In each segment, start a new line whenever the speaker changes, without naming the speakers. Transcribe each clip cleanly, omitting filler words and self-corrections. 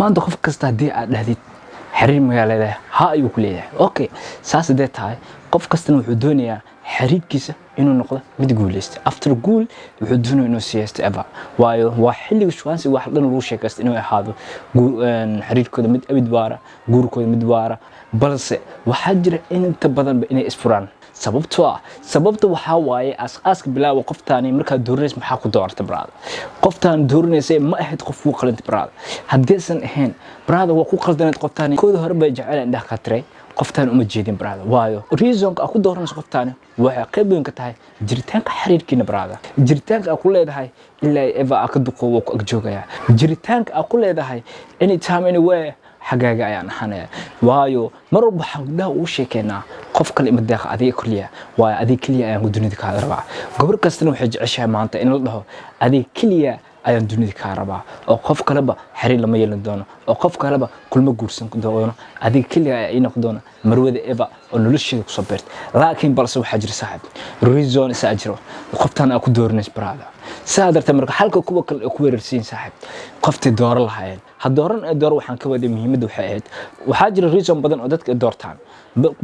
maanta qof kasta hadii aad dhahdid xiriir magaalada ha ayuu ku leeyahay okay saas hadee tahay qof kasta wuxuu doonayaa xiriirkiisa inuu noqdo mid guuleysta after goal wuxuu doonayaa inuu siyaasta aba waayo waa xilliga shuwaansi wax dhan lagu sheekaysto inuu ahaado xiriirkooda mid abid waara guurkooda mid waara balse waxa jira inta badan inay isfuraan sababta waxa waaye aas-aaska bilaaw qoftaani marka dooranaysa maxaa ku doortay brada qoftaan dooranaysa ma ahayd qof uu qalad brada hadeesan ahayn brada waa ku qaldanad qoftaani kooda hore bay jecel indhaha ka tiray qoftaan uma jeedin brada waayo reason ka ku dooranaysa qoftaani waxa qayb weyn ka tahay jiritaanka xiriirkiina brada jiritaanka ku leedahay ilaa eva ka duqowo ku agjoogaya jiritaanka ku leedahay anytime anywhere xagaaga ayaan ahaanaya waayo mar walba xagdaa uu sheekeena qof kale ima deeq adiga kaliya waa adiga kaliya ayaan dunida ka rabaa gabar kastana waxay jeceshahay maanta in la dhaho adiga kaliya ayaan dunida ka rabaa oo qof kaleba xiriir lama yeelan doono oo qof kaleba kulma guursan doono adiga kaliya ay noqdoona marwada eva oo nolosheeda ku soo beertay laakiin balse waxa jira saaxib reason is ajiro qoftan ku dooranaysa brada saadarta marka halka kuwa kale ku weerarsiin saaxib qoftii door lahayn hadooran door waxaan ka waday muhiimada waxay ahayd waxa jira reason badan oo dadka doortaan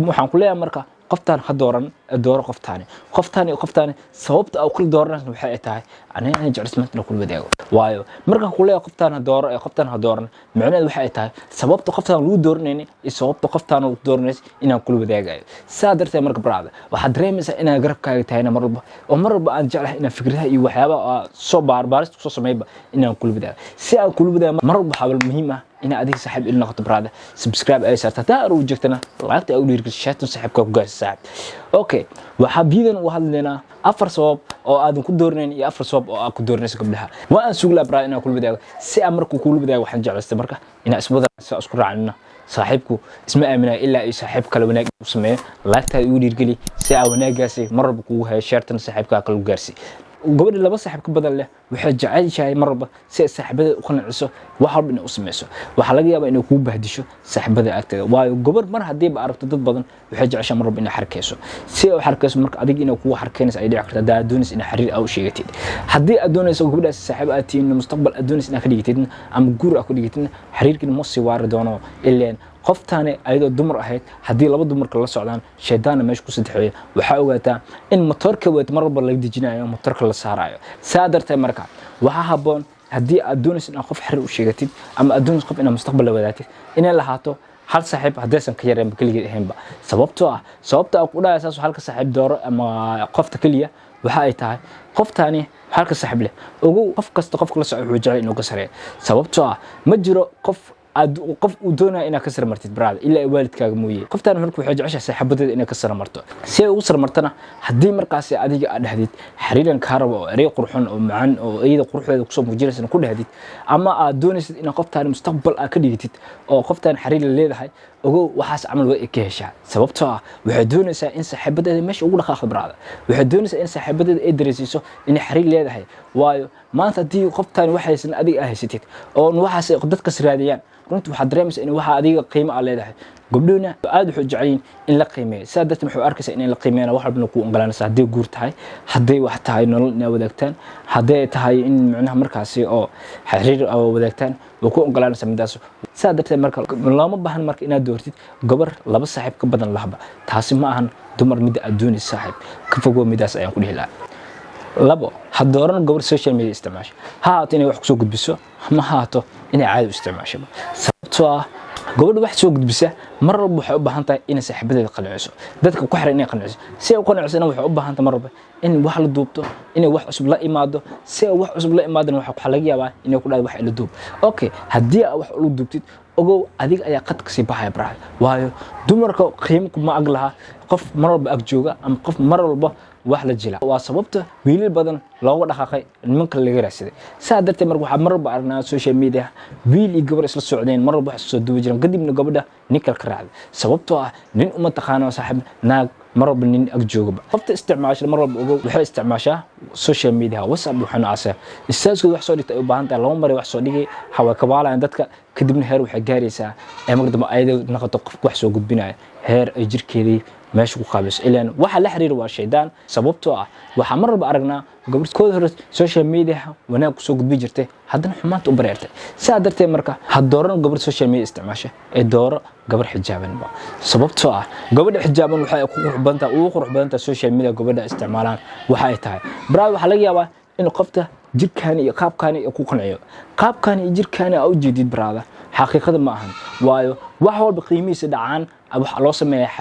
waxaan ku leeyahay marka qoftaan hadooran door qoftaani sababta ay kula dooranayso waxay tahay anay jeclismaadna kula wadaago waayo marka ku leeyahay qoftaan hadooran macnaheedu waxay tahay sababta qoftaan lagu dooranayni iyo sababta qoftaan lagu dooranayso inaan kula wadaagayo saadarta marka brada waxa dareemaysaa inaan garabkaaga tahayna marba aan jeclahay inaan fikradaha iyo waxyaabaha soo baarbaaris soo sameeyba inaan kula wadaago si aan kula wadaago marba xabal muhiim ah إن أديك صاحب إلنا قط برادة سبسكرايب أي ساعة تدار وجكتنا لايك أو ليرك الشات صاحب كوك جاي الساعة أوكي وحبيبنا وهذلنا أفر صواب أو آدم كدورنين يا أفر صواب أو أكو دورنيس قبلها وأنا سوق لبرا إن كل بداية سأمرك وكل بداية وحنجع استمرك إن أسبوع سأذكر عننا صاحبكو اسمه أمينة إلا أي صاحبك لو ناقص اسمه لايك أو ليرك لي ساعة وناقصي مرة بكوها شارتنا صاحبك كل جارسي وقبل لبا صاحب كبدل له waxay jecel marba si saaxibada u qanciso wax walba inuu sameeyo waxa laga yaabaa inuu ku bahdisho saaxibada agteeda waayo gobar mar hadii ba aragto dad badan waxay jeceshaa marba inay xarkeyso si ay xarkeyso marka adiga inuu ku xarkeynayso ay dhici karto daadoonayso in xiriir aw sheegatid hadii aad doonayso gabadhaas saaxib aad tihiin mustaqbal aad doonayso in ka dhigtid ama guur aad ku dhigtid xiriirkina ma sii waari doono ileen qoftaani ayadoo dumar ahayd hadii laba dumarka la socdaan sheedaana meesha ku sadeexay waxa ogaataa in motorka weed marba la dejinayo motorka la saarayo saadartay marka waxa haboon hadii aad doonaysid in qof xiriir u sheegatid ama aad doonaysid qof in mustaqbal la wadaagtid inay lahaato hal saaxiib hadeesan ka yareen kaliya ahaynba sababta ku dhaayaysaa halka saaxiib dooro ama qofta kaliya waxa ay tahay qoftaani halka saaxiib leh ugu qof kasta qofka la socdo wuxuu jecel inuu ka sareeyo sababtoo ma jiro qof uu doonaa inaad ka sarmartid brada ilaa waalidkaaga mooyee qoftaan markuu wuxuu jeceshahay saaxiibadeeda inaad ka sarmarto si ay ugu sarmartana hadii markaas adiga aad dhahdid xiriiran ka rabo oo eray qurxoon oo macaan oo ayada qurxeeda ku soo muujinaysan ku dhahdid ama aad doonaysid in qoftaan mustaqbal aad ka dhigtid oo qoftaan xiriir leedahay ogow waxaas amal way ka heshaa sababtoo waxay doonaysaa in saaxiibadeeda meesha ugu dhaqaaqdo brada waxay doonaysaa in saaxiibadeeda ay dareensiiso in xiriir leedahay waayo maanta hadii qoftaan waxaysan adiga ahaysatid oo waxaas dadka siraadiyaan runtii waxa dareemaysaa in waxa adiga qiimo ah leedahay gabdhoona aad wuxuu jecel in la qiimeeyo saadad wuxuu arkaysaa in la qiimeeyo wax walba ku ongolanaysa hadii guur tahay hadii wax tahay nolol inay wadaagtaan hadii tahay in macnaha markaasi oo xiriir oo wadaagtaan oo ku ongolanaysa midaas saadad marka lama baahan marka inaad doortid gabar laba saaxiib ka badan lahba taasi ma ahan dumar mid aduuni saaxiib ka fogo midaas ayaan ku dhihi labo hadooran gabar social media isticmaasho haato inay wax ku soo gudbiso ma haato inay caadi u isticmaasho sababtoo gabadha wax soo gudbisa mar walba waxay u baahan tahay inay saaxiibadeeda qanciso dadka ku xiran inay qanciso si ay u qanciso waxay u baahan tahay mar walba in wax la duubto inay wax cusub la imaado si ay wax cusub la imaadana waxa laga yaabaa inay ku dhaado wax la duub okay hadii aad wax u duubtid ogow adiga ayaa qad ka sii baxay brad waayo dumarka qiimo ma aglaha qof mar walba ag jooga ama qof mar walba wax la jila waa sababta wiilal badan looga dhaqaaqay nimanka laga raasiday saadartay marka waxa mar walba arnaa social media wiil iyo gabar isla socdeen mar walba wax soo duubi jireen kadibna gabadha ninkal ka raacday sababtoo nin uma taqaano saaxiib naag mar walba nin ag joogaba qofta isticmaasho mar walba ugu waxay isticmaashaa social media WhatsApp waxana aasay istaasku wax soo dhigtay u baahan tahay laba mar wax soo dhigay hawa kabaalaan dadka kadibna heer waxay gaaraysaa ee markaba ayada noqoto qof wax soo gudbinaya heer ay jirkeedii meesha ku qaabiso ilaan waxa la xiriir waa shaydaan sababtoo ah waxa marba aragnaa gabadhkooda hore social media wanaag ku soo gudbi jirtay haddana xumaanta u bareertay saa darteed marka ha dooran gabadh social media isticmaasha ee dooro gabadh xijaaban ba sababtoo ah gabadha xijaaban waxa ay ku qurux badan tahay social media gabadha isticmaalaan waxa ay tahay baraad waxa laga yaabaa in qofta jirkaani iyo qaabkaani ku qanciyo qaabkaani iyo jirkaani u jeedid baraada xaqiiqada ma ahan waayo wax walba qiimihiisa dhacaan waxa loo sameeyaa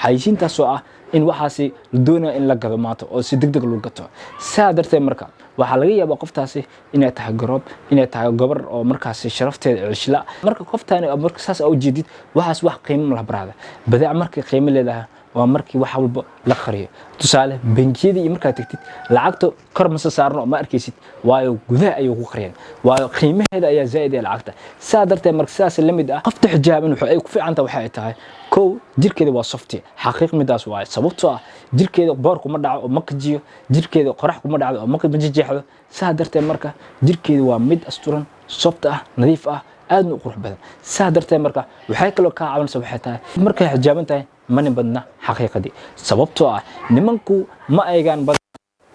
xayisiintaas oo ah in waxaasi la doonayo in la gado maanta oo si degdeg loo gato saa darteed marka waxa laga yaabaa qoftaasi inay tahay garoob inay tahay gabar oo markaasi sharafteeda cishla marka qoftaani marka saas u jeedid waxaas wax qiimo la baraada badeec markay qiimo leedahay waa markii wax walba la qariyo tusaale bangiyada iyo markaa tagtid lacagta kor ma saarno ma arkaysid waayo gudaha ayuu ku qariyeen waayo qiimaheeda ayaa zaid ee lacagta saa darteed marka sidaas la mid ah qofta xijaaban waxa ay ku fiicantahay waxa ay tahay kow jirkeeda waa softi xaqiiq midaas waa sababtoo ah jirkeeda boor kuma dhaco oo ma kajiyo jirkeeda qorax kuma dhacdo oo ma jeexdo saa darteed marka jirkeeda waa mid asturan soft ah nadiif ah aad u qurux badan saa darteed marka waxay kale ka caawinaysaa waxay tahay markay xijaaban tahay mani badna xaqiiqadii sababtoo ah nimanku ma eegaan bad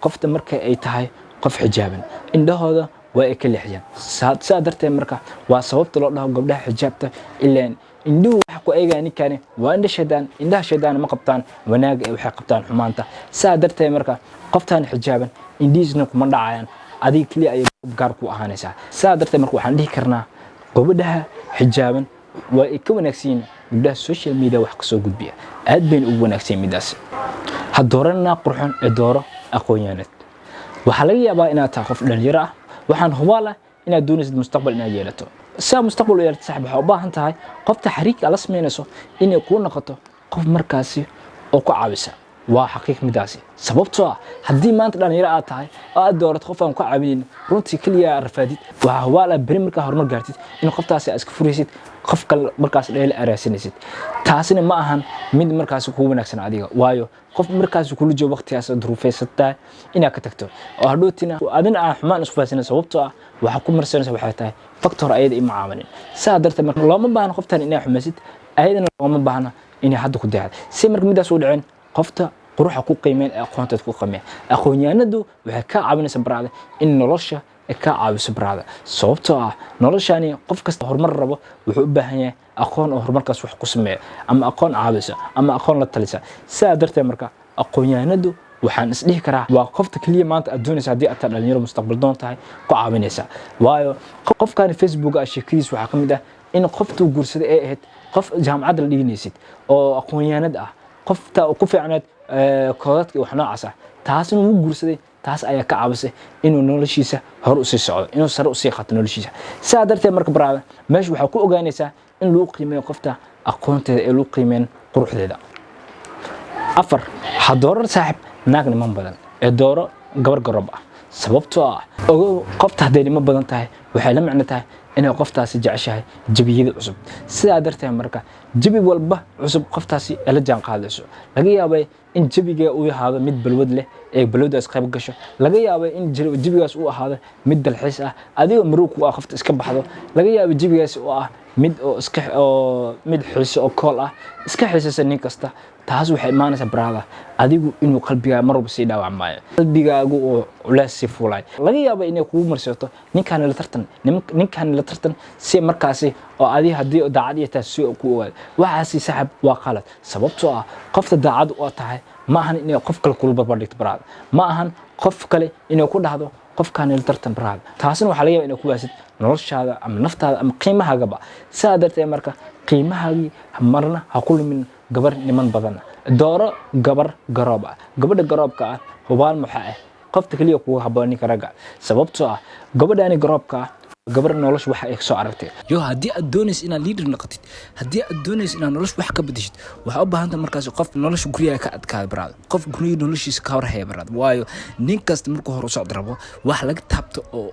qofta markay ay tahay qof xijaaban indhahooda waa ay ka leexiyaan saa darteed marka waa sababta loo dhaho gabdhaha xijaabta ilaan indhuhu waxa ku eegaan ninkani waa indhaha shaydaan ma qabtaan wanaag ay waxay qabtaan xumaanta saa darteed marka qoftan xijaaban indhiisna kuma dhacayaan adiga kaliya ay gaar ku ahaanaysaa saa darteed marka waxaan dhihi karnaa gabdhaha xijaaban waa ay ka wanaagsan gabdhaha social media wax ka soo gudbiya aad bay ugu wanaagsan midaas ha dooranna qurxon ee dooro aqoon-yahanad waxa laga yaabaa inaad tahay qof dhalinyaro ah waxaan hubaala inaad doonaysid mustaqbal inaad yeelato saa mustaqbal u yeelato sax waxa u baahan tahay qofta xariiq la sameynayso inay ku noqoto qof markaasi oo ku caawisa waa xaqiiq midaasi sababtoo ah haddii maanta dhalinyaro aad tahay oo aad doorato qof aan ku caawinin runtii kaliya rafaadid waxa hubaala bari markaa horumar gaartid in qoftaasi aad iska furaysid qofka markaas dheel araasinaysid taasina ma ahan mid markaas ku wanaagsan adiga waayo qof markaas kula joogo waqtigaas duruufeysata inaad ka tagto oo hadhootina adina aan xumaan isku faasina sababtoo ah waxa ku marsanaysa waxay tahay factor ayada ima caawinin saa darteed marka looma baahna qoftan inay xumaysid ayadana looma baahna inay hadda ku daacad si marka midaas u dhicin qofta quruxa ku qiimeen aqoonteed ku qiimeen aqoonyahanadu waxay ka caawinaysaa baraada in nolosha ka caawiso baraada sababtoo ah noloshani qof kasta horumar rabo wuxuu u baahan yahay aqoon oo horumarkaas wax ku sameeyo ama aqoon caawisa ama aqoon la talisa saa darteed marka aqoonyahanadu waxaan isdhihi karaa waa qofta kaliya maanta aad doonaysa haddii aad dhalinyaro mustaqbal doon tahay ku caawinaysa waayo qofkan Facebook sheekadiis waxaa ka mid ah in qoftu guursaday ay ahayd qof jaamacad la dhiganaysid oo aqoonyahanad ah qofta ku fiicnaad koodadka wax noocaas ah taasna uu guursaday taas ayaa ka caabisay inuu noloshiisa hor u sii socdo inuu sare u sii qaato noloshiisa saa darteed marka baraada meesha waxa ku ogaanaysaa in loo qiimeeyo qofta aqoonteeda ee loo qiimeyn quruxdeeda afar ha dooran saaxib naag niman badan ee dooro gabar garoob ah sababtoo ah ogow qofta hadday niman badan tahay waxay la macno tahay inay qoftaasi jeceshahay jabiyada cusub sidaa darteed marka jabi walba cusub qoftaasi la jaan qaadayso laga yaabay in jabiga uu ahaado mid balwad leh ee balwadaas qayb gasho laga yaabay in jabigaas uu ahaado mid dalxiis ah adiga maruug ku ah qofta iska baxdo laga yaabay jabigaas uu ah mid mid xiiso oo kool ah iska xiisaysa nin kasta taas waxay imaanaysaa baraada adigu inuu qalbigaaga marwaba sii dhaawacmaayo qalbigaagu oo culays sii fuulay laga yaabay inay kugu marsato ninkan la tartan si markaasi oo adiga haddii daacad iyo taas soo ku ogaado waxaasi saxab waa qalad sababtoo ah qofta daacad oo tahay ma ahan inay qof kale kula barbar dhigto baraada ma ahan qof kale inay ku dhahdo qofkan la tartan baraada taasina waxa laga yaabaa inay ku waasid noloshaada ama naftaada ama qiimahaagaba saa darteed marka qiimahaagii marna ha ku lumin gabar niman badan dooro gabar garoob ah gabadha garoobka ah hubaal maxaa ah qofta kaliya kugu habboon ninka ragga sababtoo ah gabadhaani garoobka ah gabar nolosh waxa ay soo aragtay haddii aad doonaysid inaad leader noqotid haddii aad doonaysid inaad nolosh wax ka bedeshid waxa u baahan tahay markaas qof nolosha guriga ka adkaado baraad qof guriga noloshiisa ka warhaya baraad waayo nin kasta markuu hor u socdo rabo wax laga taabto oo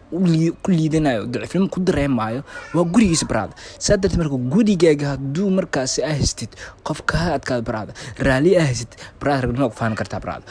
ku liidanayo daciifnimo ku dareemayo waa gurigiisa baraad saa darteed marka gurigaaga hadduu markaas ahistid qof ka adkaado baraad raali ahistid baraad ragnimo ku faan kartaa baraad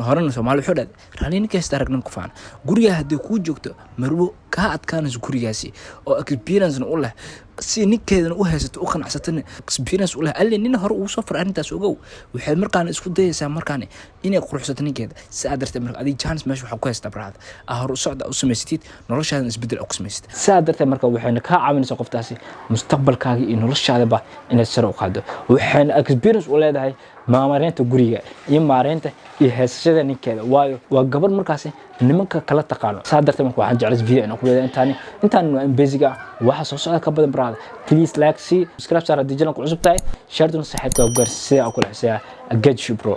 horena Soomaali wuxuu dhahay raali ninka hasta ragnimo ku faan guriga haddii ku joogto marwo ka adkaanayso gurigaasi oo experience u leh si ninkeedana u haysato u qanacsatana experience u leh alle nin hore uu soo far arintaas ogow waxay markaan isku dayaysaa markaan inay quruxsato ninkeeda si aad darteed marka adiga chance meesha waxa ku haysta brad hore u socda u samaysatid noloshaada isbedel ku samaysatid si aad darteed marka waxayna ka caawinaysaa qoftaasi mustaqbalkaaga iyo noloshaada inaad sare u qaado waxayna experience u leedahay maareynta guriga iyo maareynta iyo heesashada ninkeeda waayo waa gabar markaasi nimanka kala taqaano saa darteed marka waxaan jeclays video inaan ku leeyahay intaan waa basic waxa soo socda ka badan brother please like see subscribe sar hadii channel ku cusub tahay share dun saaxiibka gaar sida ku leexsaya I get you bro